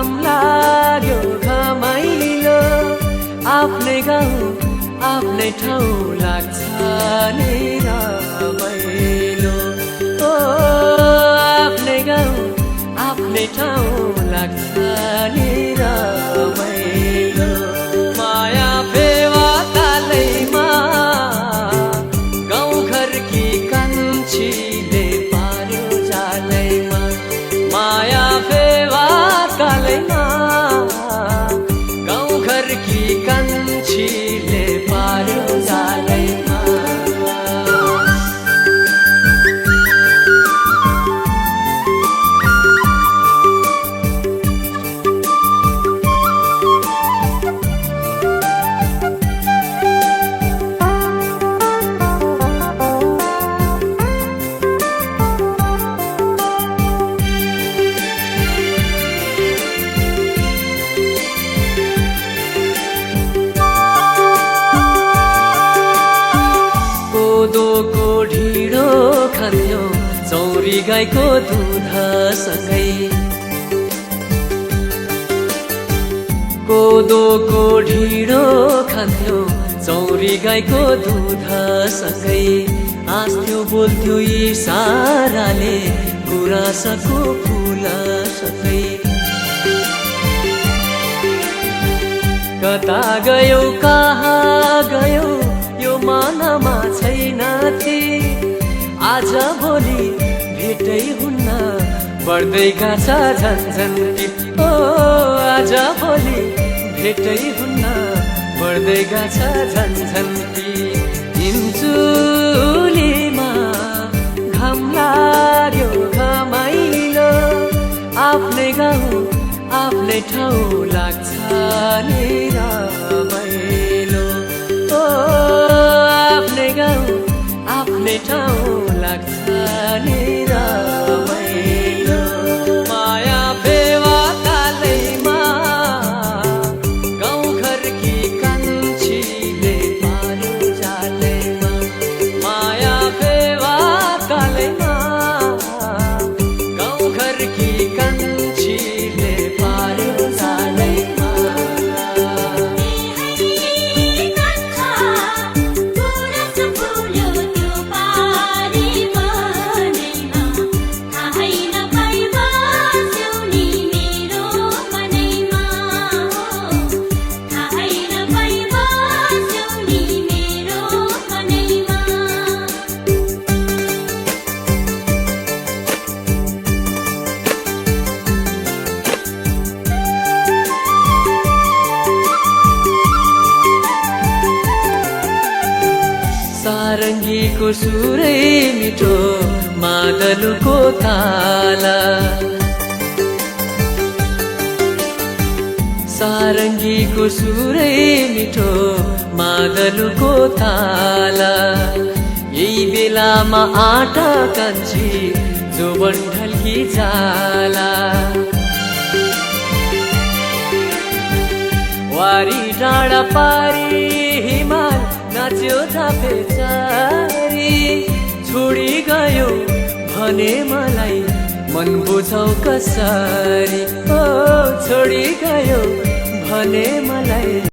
घाम लाग्यो घमाइलो आफ्नै गाउँ आफ्नै ठाउँ लाग्छ नि रमाइलो ओ आफ्नै गाउँ आफ्नै ठाउँ लाग्छ नि रमाइलो माया फेवा तालैमा गाउँ घरकी कान्छीले पार्यो जालैमा माया फेवा तालैमा गाउँ घरकी कान्छीले पार्यो जालैमा कोदोको ढिँडो खान्थ्यो चौरी गाईको दुधसँगै कोदोको ढिँडो खान्थ्यो चौरी गाईको दुधसँगै हाँस्थ्यो बोल्थ्यो इसाराले गुराँसको फुलसँगै कता गयौ कहाँ गयौ यो मनमा छैन थिए आज भोलि भेटै हुन्न बढ्दै गछ झन्झन्ती ओ आज भोलि भेटै हुन्न बढ्दै गछ झन्झन्ती हिमचुलीमा घाम लाग्यो घमाइलो आफ्नै गाउँ आफ्नै ठाउँ लाग्छ नि रमाइलो ओ आफ्नै गाउँ आफ्नै ठाउँ लाग्छ नि रमाइलो माया फेवा तालैमा गाउँ घरकी कान्छीले पार्यो जालैमा माया फेवा तालैमा गाउँ घरकी कान्छीले पार्यो जालैमा सारङ्गीको सुरै मिठो मादलुको ताला सारङ्गीको सुरै मिठो मादलुको ताला यही बेलामा आँटा कान्छी जोबन ढल्की जाला वारी डाँडा पारी हिमाल नाच्यो थापे चारी छोडी गयो भने मलाई मन बुझाउ कसरी ओ छोडी गयो भने मलाई